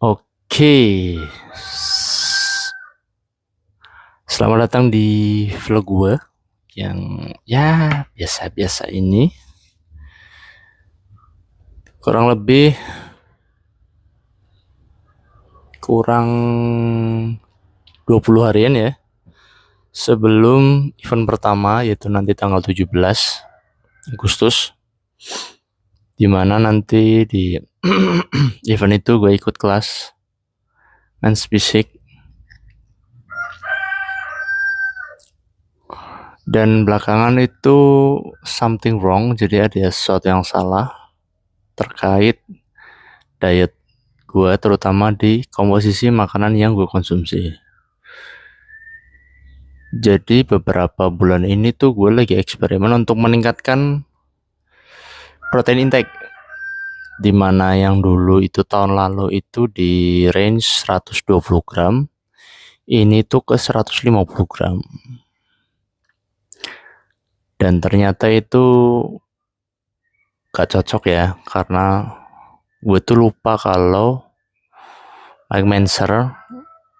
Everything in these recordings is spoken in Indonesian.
Oke, selamat datang di vlog gue yang ya biasa-biasa ini. Kurang lebih kurang 20 harian ya sebelum event pertama, yaitu nanti tanggal 17 Agustus, dimana nanti di event itu gue ikut kelas Men's Fisik. Dan belakangan itu something wrong, jadi ada sesuatu yang salah terkait diet gue, terutama di komposisi makanan yang gue konsumsi. Jadi beberapa bulan ini tuh gue lagi eksperimen untuk meningkatkan protein intake, dimana yang dulu itu tahun lalu itu di range 120 gram, ini tuh ke 150 gram. Dan ternyata itu gak cocok ya, karena gue tuh lupa kalau Mike Manser.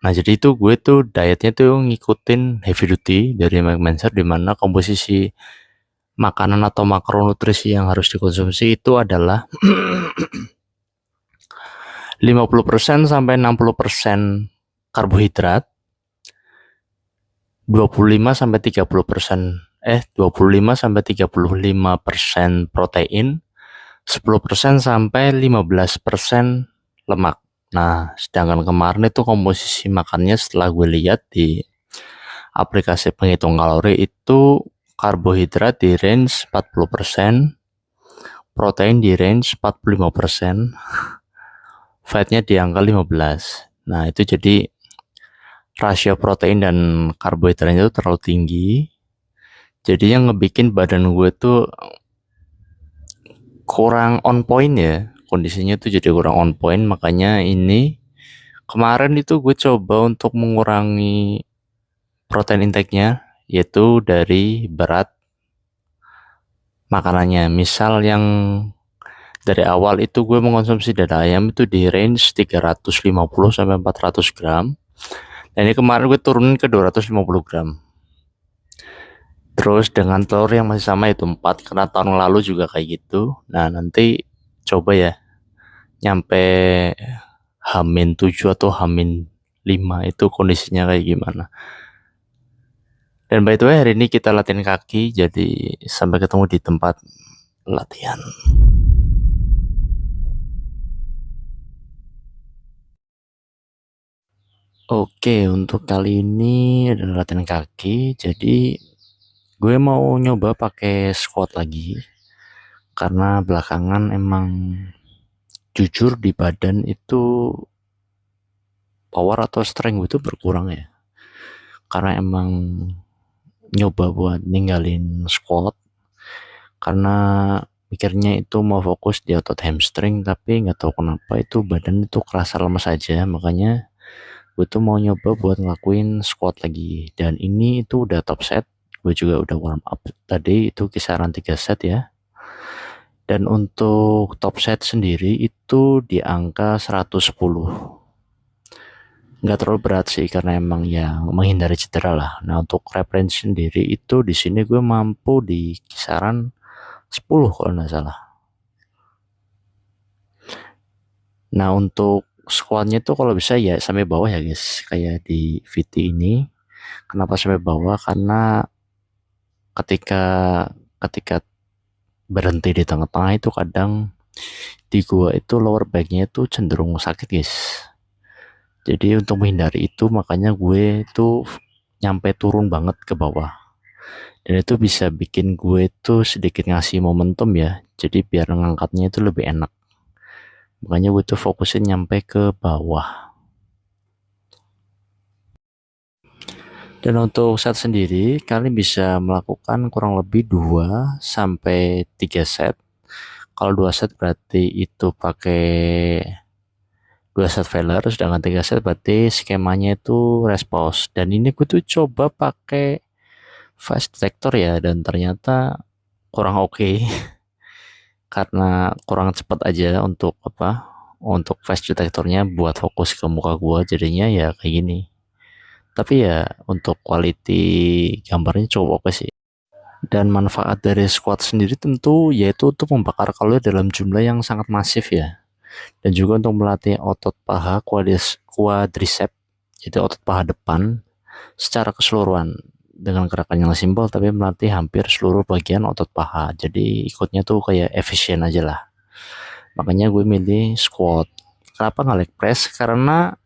Nah jadi itu gue tuh dietnya tuh ngikutin heavy duty dari Mike Manser, dimana komposisi makanan atau makronutrisi yang harus dikonsumsi itu adalah 50% sampai 60% karbohidrat, 25 sampai 30% 25 sampai 35% protein, 10% sampai 15% lemak. Nah, sedangkan kemarin itu komposisi makannya setelah gue lihat di aplikasi penghitung kalori itu karbohidrat di range 40%, protein di range 45%, fatnya di angka 15. Nah, itu jadi rasio protein dan karbohidratnya itu terlalu tinggi. Jadi yang ngebikin badan gue tuh kurang on point ya. Kondisinya tuh jadi kurang on point, makanya ini kemarin itu gue coba untuk mengurangi protein intake-nya, yaitu dari berat makanannya. Misal yang dari awal itu gue mengkonsumsi dada ayam itu di range 350 sampai 400 gram. Dan ini kemarin gue turunin ke 250 gram. Terus dengan telur yang masih sama itu 4, karena tahun lalu juga kayak gitu. Nah nanti coba ya nyampe Hamin 7 atau Hamin 5 itu kondisinya kayak gimana. Dan by the way hari ini kita latihan kaki, jadi sampai ketemu di tempat latihan. Oke, untuk kali ini adalah latihan kaki, jadi gue mau nyoba pakai squat lagi, karena belakangan emang jujur di badan itu power atau strength itu berkurang ya, karena emang nyoba buat ninggalin squat karena mikirnya itu mau fokus di otot hamstring, tapi nggak tahu kenapa itu badan itu kerasa lemas aja, makanya gue tuh mau nyoba buat ngelakuin squat lagi. Dan ini itu udah top set, gue juga udah warm up tadi itu kisaran 3 set ya. Dan untuk top set sendiri itu di angka 110. Nggak terlalu berat sih, karena emang yang menghindari cedera lah. Nah untuk rep range sendiri itu di sini gue mampu di kisaran 10 kalau nggak salah. Nah untuk squatnya tuh kalau bisa ya sampai bawah ya guys, kayak di VT ini. Kenapa sampai bawah? Karena ketika ketika berhenti di tengah-tengah itu kadang di gua itu lower backnya itu cenderung sakit guys. Jadi untuk menghindari itu makanya gue itu nyampe turun banget ke bawah, dan itu bisa bikin gue itu sedikit ngasih momentum ya, jadi biar ngangkatnya itu lebih enak, makanya gue tuh fokusin nyampe ke bawah. Dan untuk set sendiri kalian bisa melakukan kurang lebih 2 sampai 3 set. Kalau 2 set berarti itu pakai 2 set failer, sedangkan 3 set berarti skemanya itu response. Dan ini gue tuh coba pakai fast detector ya, dan ternyata kurang oke. Karena kurang cepat aja untuk untuk face detektornya buat fokus ke muka gua, jadinya ya kayak gini. Tapi ya untuk quality gambarnya cukup oke sih. Dan manfaat dari squat sendiri tentu yaitu untuk membakar kalori dalam jumlah yang sangat masif ya. Dan juga untuk melatih otot paha quadriceps, itu otot paha depan secara keseluruhan dengan gerakan yang simpel tapi melatih hampir seluruh bagian otot paha. Jadi ikutnya tuh kayak efisien aja lah. Makanya gue milih squat. Kenapa nggak leg press? Karena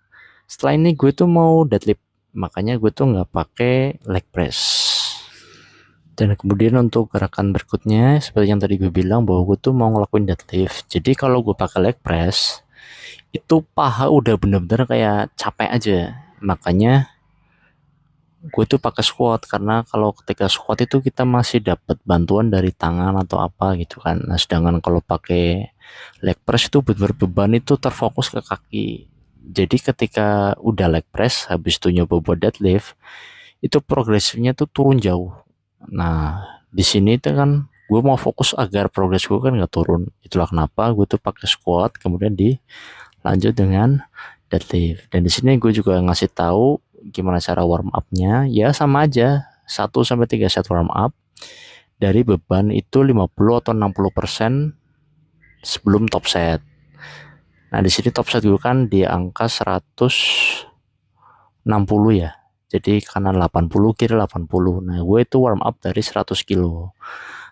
setelah ini gue tuh mau deadlift, makanya gue tuh nggak pakai leg press. Dan kemudian untuk gerakan berikutnya seperti yang tadi gue bilang bahwa gue tuh mau ngelakuin deadlift. Jadi kalau gue pakai leg press itu paha udah bener-bener kayak capek aja. Makanya gue tuh pakai squat, karena kalau ketika squat itu kita masih dapat bantuan dari tangan atau apa gitu kan. Nah sedangkan kalau pakai leg press itu bener beban itu terfokus ke kaki. Jadi ketika udah leg press habis itu nyoba buat deadlift itu progresifnya tuh turun jauh. Nah di sini tuh kan gue mau fokus agar progres gue kan nggak turun. Itulah kenapa gue tuh pakai squat kemudian dilanjut dengan deadlift. Dan di sini gue juga ngasih tahu gimana cara warm up-nya. Ya sama aja, 1-3 set warm up dari beban itu 50 atau 60% sebelum top set. Nah di sini top set gue kan di angka 160 ya. Jadi kanan 80, kiri 80. Nah gue itu warm up dari 100 kilo.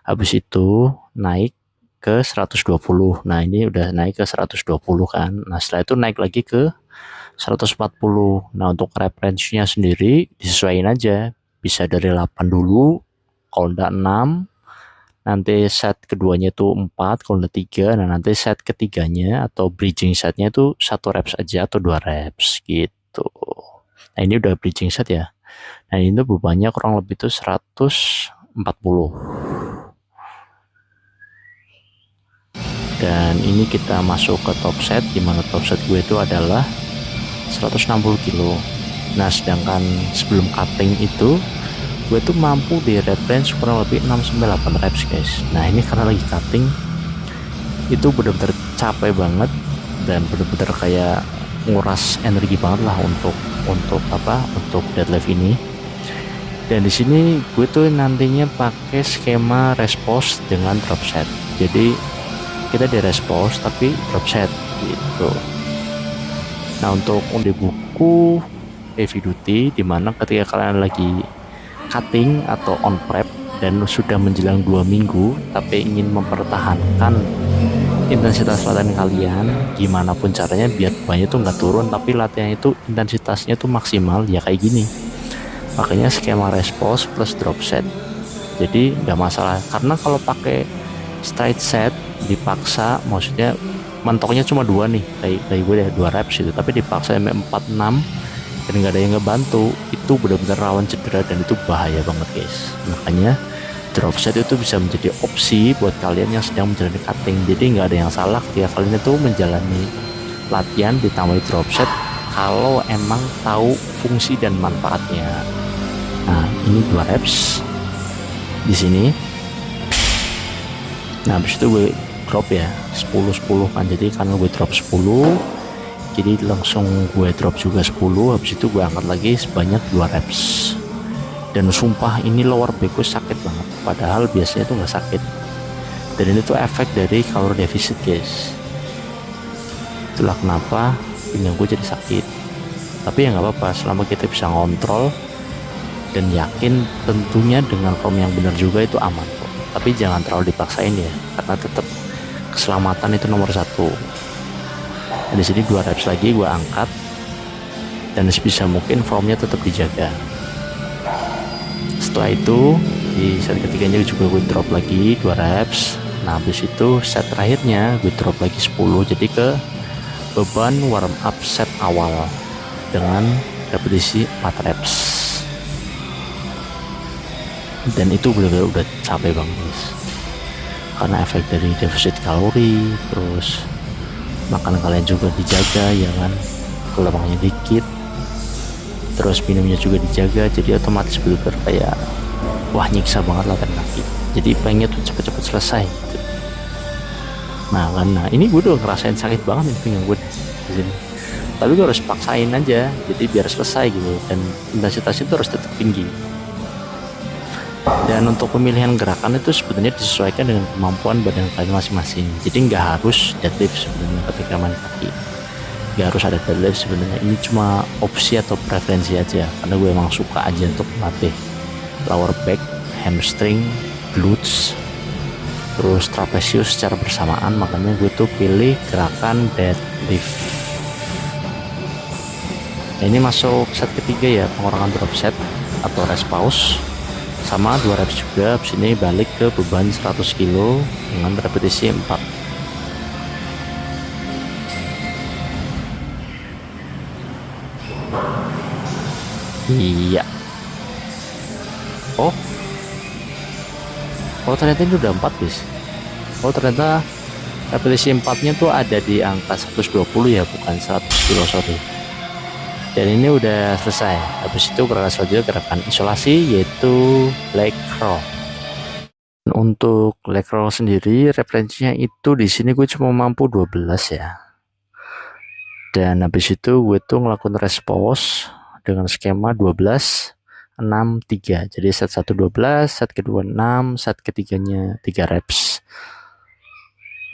Habis itu naik ke 120. Nah ini udah naik ke 120 kan. Nah setelah itu naik lagi ke 140. Nah untuk rep range-nya sendiri disesuaikan aja. Bisa dari 8 dulu, kalau enggak 6. Nanti set keduanya itu 4, kalau enggak 3. Nah nanti set ketiganya atau bridging setnya itu 1 reps aja atau 2 reps gitu. Nah ini udah bridging set ya. Nah ini tuh bebannya kurang lebih tuh 140. Dan ini kita masuk ke top set, dimana top set gue itu adalah 160 kilo. Nah sedangkan sebelum cutting itu gue tuh mampu di rep range kurang lebih 6-8 reps guys. Nah ini karena lagi cutting itu bener-bener capek banget dan bener-bener kayak nguras energi banget lah untuk deadlift ini. Dan di sini gue tuh nantinya pakai skema response dengan drop set. Jadi kita di response tapi drop set gitu. Nah untuk di buku Heavy Duty, dimana ketika kalian lagi cutting atau on prep dan sudah menjelang 2 minggu tapi ingin mempertahankan intensitas latihan kalian gimana pun caranya biar bebannya tuh nggak turun tapi latihan itu intensitasnya tuh maksimal, ya kayak gini. Makanya skema response plus drop set. Jadi nggak masalah, karena kalau pakai straight set dipaksa, maksudnya mentoknya cuma 2 nih, kayak gue deh 2 reps itu, tapi dipaksa 4-6 dan nggak ada yang ngebantu, itu benar-benar rawan cedera dan itu bahaya banget guys. Makanya drop set itu bisa menjadi opsi buat kalian yang sedang menjalani cutting. Jadi nggak ada yang salah ketika kalian itu menjalani latihan ditambah drop set kalau emang tahu fungsi dan manfaatnya. Nah ini 2 reps di sini. Nah habis itu gue drop ya 10-10 kan, jadi karena gue drop 10 jadi langsung gue drop juga 10. Habis itu gue angkat lagi sebanyak 2 reps. Dan sumpah ini lower back gue sakit banget, padahal biasanya tuh nggak sakit. Dan ini tuh efek dari kalori defisit guys. Itulah kenapa pinggang gue jadi sakit. Tapi ya nggak apa-apa selama kita bisa ngontrol dan yakin tentunya dengan form yang benar juga itu aman kok. Tapi jangan terlalu dipaksain ya, karena tetap keselamatan itu nomor 1. Dan di sini 2 reps lagi gue angkat dan sebisa mungkin formnya tetap dijaga. Setelah itu di set ketiganya juga gue drop lagi 2 reps. Nah habis itu set terakhirnya gue drop lagi 10, jadi ke beban warm up set awal dengan repetisi 4 reps. Dan itu benar-benar udah capek banget guys, karena efek dari defisit kalori, terus makan kalian juga dijaga ya kan, kelebihannya dikit, terus minumnya juga dijaga, jadi otomatis bener-bener kayak wah nyiksa banget latihan kaki. Jadi pengennya tuh cepet-cepet selesai gitu. Nah karena ini gue udah ngerasain sakit banget nih pinggang gue di sini, tapi gue harus paksain aja jadi biar selesai gitu, dan intensitasnya itu harus tetap tinggi. Dan untuk pemilihan gerakan itu sebenarnya disesuaikan dengan kemampuan badan kalian masing-masing, jadi nggak harus deadlift sebenarnya ketika main kaki, nggak harus ada deadlift sebenarnya. Ini cuma opsi atau preferensi aja, karena gue emang suka aja untuk melatih lower back, hamstring, glutes, terus trapezius secara bersamaan. Makanya gue tuh pilih gerakan deadlift. Nah, ini masuk set ketiga ya, pengurangan drop set atau rest pause, sama 2 reps juga. Habis ini balik ke beban 100 kilo dengan repetisi 4. Iya. Oh, ternyata ini udah 4 bis. Oh ternyata repetisi 4-nya tuh ada di angka 120 ya, bukan 100 kilo, sorry. Dan ini udah selesai. Habis itu gerakan selanjutnya gerakan isolasi, yaitu leg curl. Untuk leg curl sendiri referensinya itu di sini gue cuma mampu 12 ya. Dan habis itu gue tuh ngelakuin rest pause dengan skema 12 6 3. Jadi set 1 12, set kedua 6, set ketiganya 3 reps.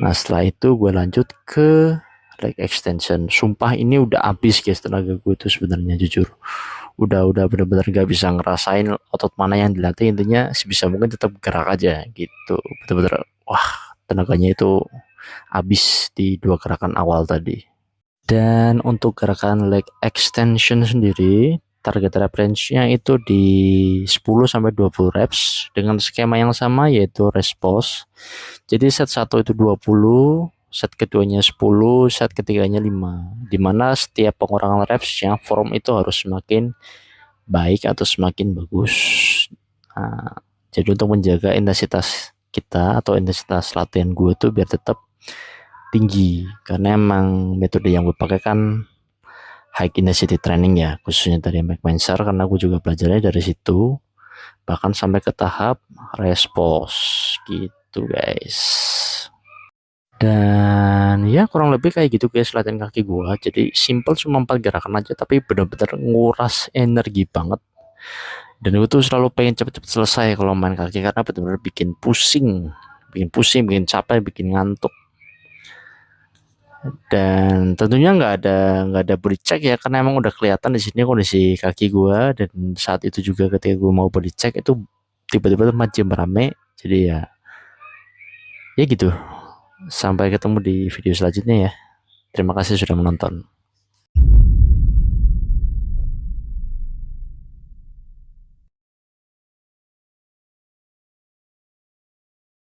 Nah setelah itu gue lanjut ke leg extension. Sumpah ini udah habis guys tenaga gue tuh sebenarnya, jujur udah bener-bener gak bisa ngerasain otot mana yang dilatih. Intinya sebisa mungkin tetap gerak aja gitu, bener-bener wah tenaganya itu habis di 2 gerakan awal tadi. Dan untuk gerakan leg extension sendiri target rep range-nya itu di 10-20 reps dengan skema yang sama, yaitu rest pause. Jadi set 1 itu 20, set keduanya 10, set ketiganya 5. Dimana setiap pengurangan repsnya form itu harus semakin baik atau semakin bagus. Nah, jadi untuk menjaga intensitas kita atau intensitas latihan gue tuh biar tetap tinggi, karena emang metode yang gue pakai kan high intensity training ya, khususnya dari McManser, karena gue juga belajarnya dari situ, bahkan sampai ke tahap rest pause gitu guys. Dan ya kurang lebih kayak gitu guys latihan kaki gue. Jadi simple, cuma 4 gerakan aja, tapi bener-bener nguras energi banget. Dan gue tuh selalu pengen cepet-cepet selesai kalau main kaki, karena bener-bener bikin pusing, bikin capek, bikin ngantuk. Dan tentunya nggak ada body check ya, karena emang udah kelihatan di sini kondisi kaki gua. Dan saat itu juga ketika gua mau body check itu tiba-tiba makin rame. Jadi ya gitu. Sampai ketemu di video selanjutnya ya. Terima kasih sudah menonton.